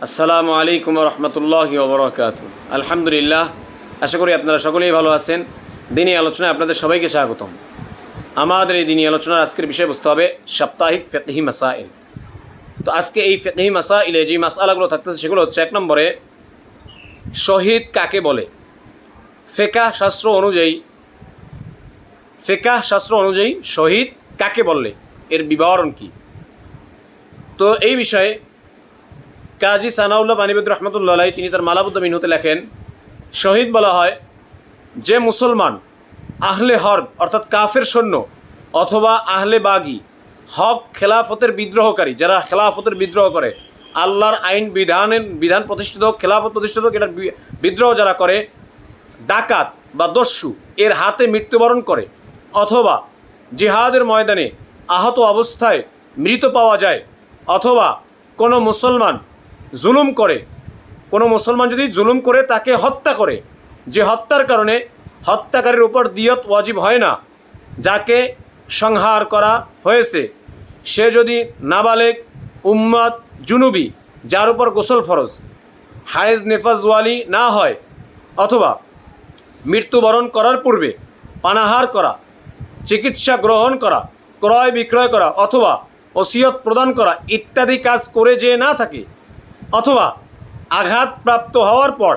আসসালামু আলাইকুম রহমতুল্লাহি ওবরাকাতু। আলহামদুলিল্লাহ, আশা করি আপনারা সকলেই ভালো আছেন। দিনী আলোচনায় আপনাদের সবাইকে স্বাগতম। আমাদের এই দিনী আলোচনার আজকের বিষয়বস্তু হবে সাপ্তাহিক ফিকহি মাসাইল। তো আজকে এই ফিকহি মাসাইলে যে মাসআলাগুলো থাকতেছে সেগুলো হচ্ছে, এক নম্বরে শহীদ কাকে বলে। ফিকহ শাস্ত্র অনুযায়ী শহীদ কাকে বললে এর বিবরণ কি। তো এই বিষয়ে কাজী সানাউল্লাহ বানিবুদ্দিন রহমতুল্লাহ আলাইহি তিনি তার মালাবুদ্দ মিনহুতে লেখেন, শহীদ বলা হয় যে মুসলমান আহলে হরব অর্থাৎ কাফের সৈন্য অথবা আহলে বাগি হক খেলাফতের বিদ্রোহকারী, যারা খেলাফতের বিদ্রোহ করে, আল্লাহর আইন বিধান প্রতিষ্ঠিত হোক, খেলাফত প্রতিষ্ঠিত হোক, এটার বিদ্রোহ যারা করে, ডাকাত বা দস্যু এর হাতে মৃত্যুবরণ করে, অথবা জিহাদের ময়দানে আহত অবস্থায় মৃত পাওয়া যায়, অথবা কোনো মুসলমান যদি জুলুম করে তাকে হত্যা করে, যে হত্যার কারণে হত্যাকারীর উপর দিয়ত ওয়াজিব হয় না, যাকে সংহার করা হয়েছে সে যদি নাবালেগ, উম্মাদ, জুনুবি, যার উপর গোসল ফরজ, হায়েজ নেফাজওয়ালি না হয়, অথবা মৃত্যুবরণ করার পূর্বে পানাহার করা, চিকিৎসা গ্রহণ করা, ক্রয় বিক্রয় করা, অথবা ওসিয়ত প্রদান করা ইত্যাদি কাজ করে যে না থাকে, অথবা আঘাতপ্রাপ্ত হওয়ার পর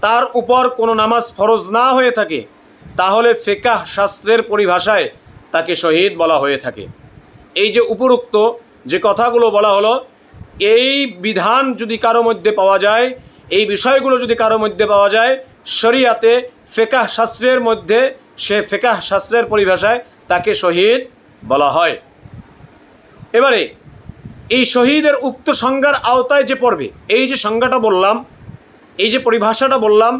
তার উপর কোনো নামাজ ফরজ না হয়ে থাকে, তাহলে ফিকহ শাস্ত্রের পরিভাষায় তাকে শহীদ বলা হয়ে থাকে। এই যে উপরোক্ত যে কথাগুলো বলা হলো, এই বিধান যদি কারো মধ্যে পাওয়া যায়, এই বিষয়গুলো যদি কারো মধ্যে পাওয়া যায় শরিয়াতে, ফিকহ শাস্ত্রের মধ্যে, সে ফিকহ শাস্ত্রের পরিভাষায় তাকে শহীদ বলা হয়। এবারে এই শহীদের উক্ত সংজ্ঞার আওতায় যে পড়বে, এই যে সংজ্ঞাটা বললাম, এই যে পরিভাষাটা বললাম,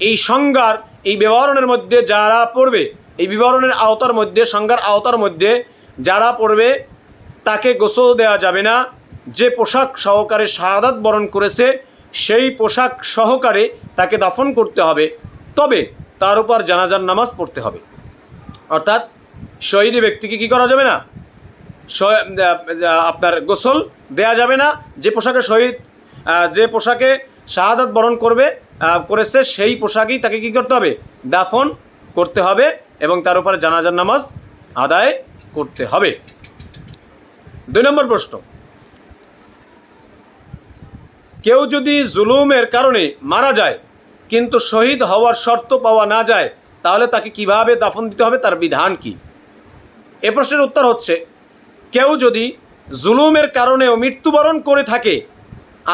এই সংজ্ঞার এই বিবরণের মধ্যে যারা পড়বে, এই বিবরণের আওতার মধ্যে, সংজ্ঞার আওতার মধ্যে যারা পড়বে তাকে গোসল দেওয়া যাবে না। যে পোশাক সহকারে শাহাদাত বরণ করেছে সেই পোশাক সহকারে তাকে দাফন করতে হবে, তবে তার উপর জানাজার নামাজ পড়তে হবে। অর্থাৎ শহীদ ব্যক্তিকে কী করা যাবে না, আপনার গোসল দেয়া যাবে না। যে পোশাকে শাহাদাত বরণ করেছে সেই পোশাকেই তাকে কী করতে হবে, দাফন করতে হবে এবং তার উপরে জানাজার নামাজ আদায় করতে হবে। 2 নম্বর প্রশ্ন, কেউ যদি জুলুমের কারণে মারা যায় কিন্তু শহীদ হওয়ার শর্ত পাওয়া না যায়, তাহলে তাকে কিভাবে দাফন দিতে হবে, তার বিধান কি। এ প্রশ্নের উত্তর হচ্ছে, কেউ যদি জুলুমের কারণেও মৃত্যুবরণ করে থাকে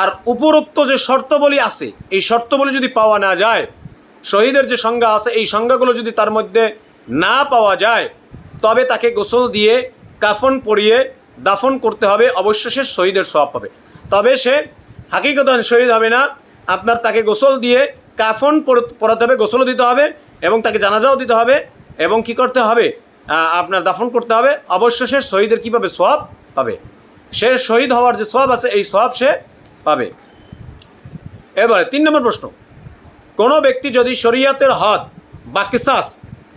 আর উপরোক্ত যে শর্তাবলী আছে এই শর্তাবলী যদি পাওয়া না যায়, শহীদের যে সংজ্ঞা আছে এই সংজ্ঞাগুলো যদি তার মধ্যে না পাওয়া যায়, তবে তাকে গোসল দিয়ে কাফন পরিয়ে দাফন করতে হবে। অবশ্য সে শহীদের সওয়াব পাবে, তবে সে হাকিকতান শহীদ হবে না। আপনার তাকে গোসল দিয়ে কাফন পরাতে হবে, গোসলও দিতে হবে এবং তাকে জানাজাও দিতে হবে এবং কি করতে হবে, আপনার দাফন করতে হবে। অবশ্য সে শহীদের কী পাবে, সওয়াব পাবে। সে শহীদ হওয়ার যে সওয়াব আছে এই সওয়াব সে পাবে। এবারে 3 নম্বর প্রশ্ন, কোনো ব্যক্তি যদি শরিয়াতের হদ বা কিসাস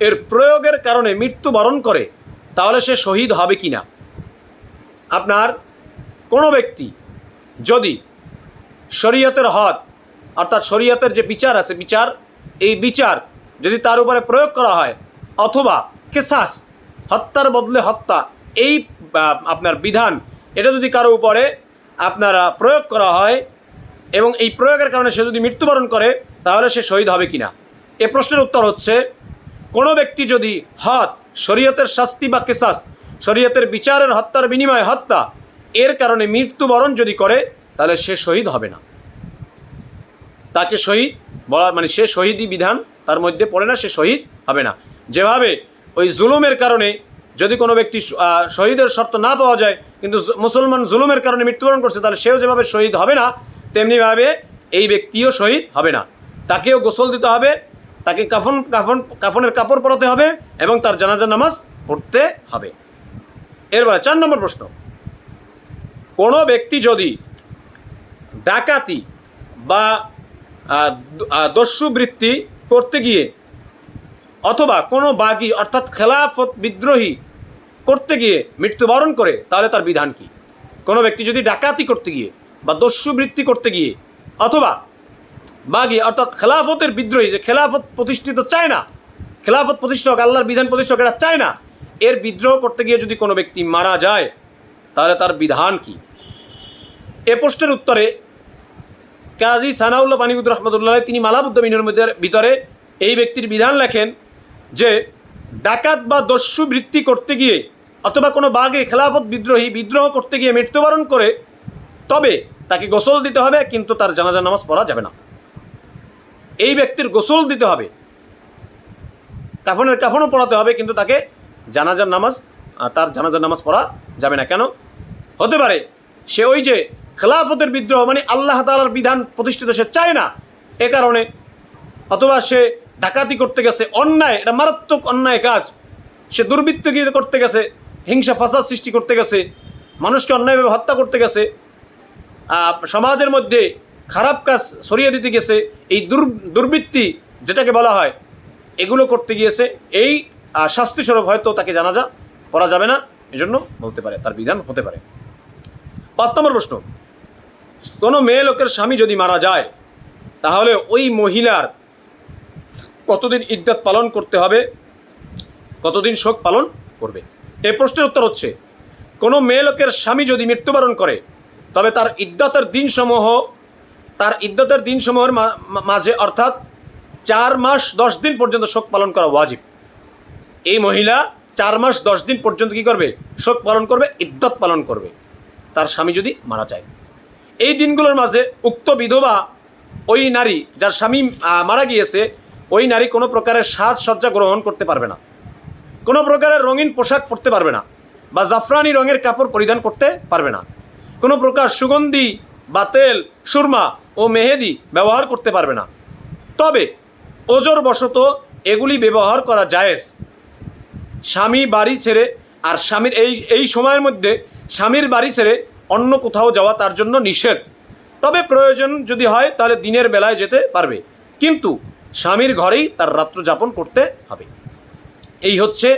এর প্রয়োগের কারণে মৃত্যুবরণ করে তাহলে সে শহীদ হবে কি না। আপনার কোনো ব্যক্তি যদি শরিয়াতের হদ অর্থাৎ শরিয়াতের যে বিচার আছে, এই বিচার যদি তার উপরে প্রয়োগ করা হয়, অথবা কিসাস হত্যার বদলে হত্যা, এই আপনার বিধান এটা যদি কারো উপরে আপনারা প্রয়োগ করা হয় এবং এই প্রয়োগের কারণে সে যদি মৃত্যুবরণ করে তাহলে সে শহীদ হবে কিনা। এ প্রশ্নের উত্তর হচ্ছে, কোনো ব্যক্তি যদি হদ শরিয়তের শাস্তি বা কিসাস শরিয়তের বিচারের হত্যার বিনিময়ে হত্যা এর কারণে মৃত্যুবরণ যদি করে তাহলে সে শহীদ হবে না। তাকে শহীদ বলার মানে সে শহীদি বিধান তার মধ্যে পড়ে না, সে শহীদ হবে না। যেভাবে ওই জুলুমের কারণে যদি কোনো ব্যক্তি শহীদের শর্ত না পাওয়া যায় কিন্তু মুসলমান জুলুমের কারণে মৃত্যুবরণ করছে, তাহলে সেও যেভাবে শহীদ হবে না তেমনিভাবে এই ব্যক্তিও শহীদ হবে না। তাকেও গোসল দিতে হবে, তাকে কাফনের কাপড় পরাতে হবে এবং তার জানাজার নামাজ পড়তে হবে। এরপরে 4 নম্বর প্রশ্ন, কোনো ব্যক্তি যদি ডাকাতি বা দস্যুবৃত্তি করতে গিয়ে অথবা কোনো বাগী অর্থাৎ খেলাফত বিদ্রোহী করতে গিয়ে মৃত্যুবরণ করে তাহলে তার বিধান কি। কোনো ব্যক্তি যদি ডাকাতি করতে গিয়ে বা দস্যুবৃত্তি করতে গিয়ে অথবা বাগি অর্থাৎ খেলাফতের বিদ্রোহী, যে খেলাফত প্রতিষ্ঠিত চায় না, খেলাফত প্রতিষ্ঠা হোক, আল্লাহর বিধান প্রতিষ্ঠা হোক, এটা চায় না, এর বিদ্রোহ করতে গিয়ে যদি কোনো ব্যক্তি মারা যায় তাহলে তার বিধান কি? এ প্রশ্নের উত্তরে কাজী সানাউল্লাহ পানিবুদ্দুর রহমতুল্লাহ তিনি মালাবুদ্দমিনের ভিতরে এই ব্যক্তির বিধান লেখেন যে ডাকাত বা দস্যুবৃত্তি করতে গিয়ে অথবা কোনো বাগে খেলাফত বিদ্রোহ করতে গিয়ে মৃত্যুবরণ করে তবে তাকে গোসল দিতে হবে, কিন্তু তার জানাজার নামাজ পড়া যাবে না। এই ব্যক্তির গোসল দিতে হবে, কাফনও পড়াতে হবে, কিন্তু তাকে তার জানাজার নামাজ পড়া যাবে না। কেন? হতে পারে সে ওই যে খেলাফতের বিদ্রোহ মানে আল্লাহ তাআলার বিধান প্রতিষ্ঠিত সে চায় না এ কারণে, অথবা সে ডাকাতি করতে গেছে, অন্যায়, এটা মারাত্মক অন্যায় কাজ, সে দুর্বৃত্তগিরি করতে গেছে, হিংসা ফাসাদ সৃষ্টি করতে গেছে, মানুষকে অন্যায়ভাবে হত্যা করতে গেছে, সমাজের মধ্যে খারাপ কাজ ছড়িয়ে দিতে গেছে, এই দুর্বৃত্তি যেটাকে বলা হয়, এগুলো করতে গিয়েছে, এই শাস্তিস্বরূপ হয়তো তাকে জানাজা পড়া যাবে না, এজন্য বলতে পারে তার বিধান হতে পারে। 5 নম্বর প্রশ্ন, কোনো মেয়ে লোকের স্বামী যদি মারা যায় তাহলে ওই মহিলার কতদিন ইদ্দাত পালন করতে হবে, কতদিন শোক পালন করবে? এই প্রশ্নের উত্তর হচ্ছে, কোনো মেয়ে লোকের স্বামী যদি মৃত্যুবরণ করে তবে তার ইদ্দাতের দিনসমূহের মাঝে অর্থাৎ 4 মাস 10 দিন পর্যন্ত শোক পালন করা ওয়াজিব। এই মহিলা 4 মাস 10 দিন পর্যন্ত কী করবে? শোক পালন করবে, ইদ্দাত পালন করবে তার স্বামী যদি মারা যায়। এই দিনগুলোর মাঝে উক্ত বিধবা ওই নারী যার স্বামী মারা গিয়েছে, ওই নারী কোনো প্রকারের সাজসজ্জা গ্রহণ করতে পারবে না, কোনো প্রকারের রঙিন পোশাক পরতে পারবে না, বা জাফরানি রঙের কাপড় পরিধান করতে পারবে না, কোনো প্রকার সুগন্ধি বা তেল, সুরমা ও মেহেদি ব্যবহার করতে পারবে না। তবে ওজরবশত এগুলি ব্যবহার করা জায়েজ। স্বামী বাড়ি ছেড়ে আর স্বামীর এই সময়ের মধ্যে স্বামীর বাড়ি ছেড়ে অন্য কোথাও যাওয়া তার জন্য নিষেধ। তবে প্রয়োজন যদি হয় তাহলে দিনের বেলায় যেতে পারবে, কিন্তু স্বামীর ঘরেই তার রাত্র যাপন করতে হবে। এই হচ্ছে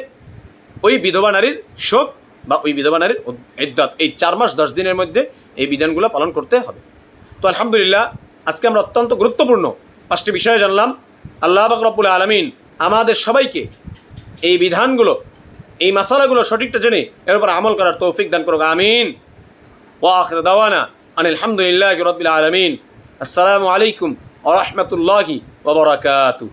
ওই বিধবা নারীর শোক বা ওই বিধবা নারীর ইদ্দাত। এই 4 মাস 10 দিনের মধ্যে এই বিধানগুলো পালন করতে হবে। তো আলহামদুলিল্লাহ, আজকে আমরা অত্যন্ত গুরুত্বপূর্ণ 5টি বিষয় জানলাম। আল্লাহ পাক রব্বুল আলামিন আমাদের সবাইকে এই বিধানগুলো, এই মাসালাগুলো সঠিকটা জেনে এর উপর আমল করার তৌফিক দান করুক, আমিন। ওয়া আখিরু দাওয়ানা আনিল হামদুলিল্লাহি রাব্বিল আলামিন। আসসালামু আলাইকুম ওয়া রাহমাতুল্লাহি ওয়া বারাকাতুহু।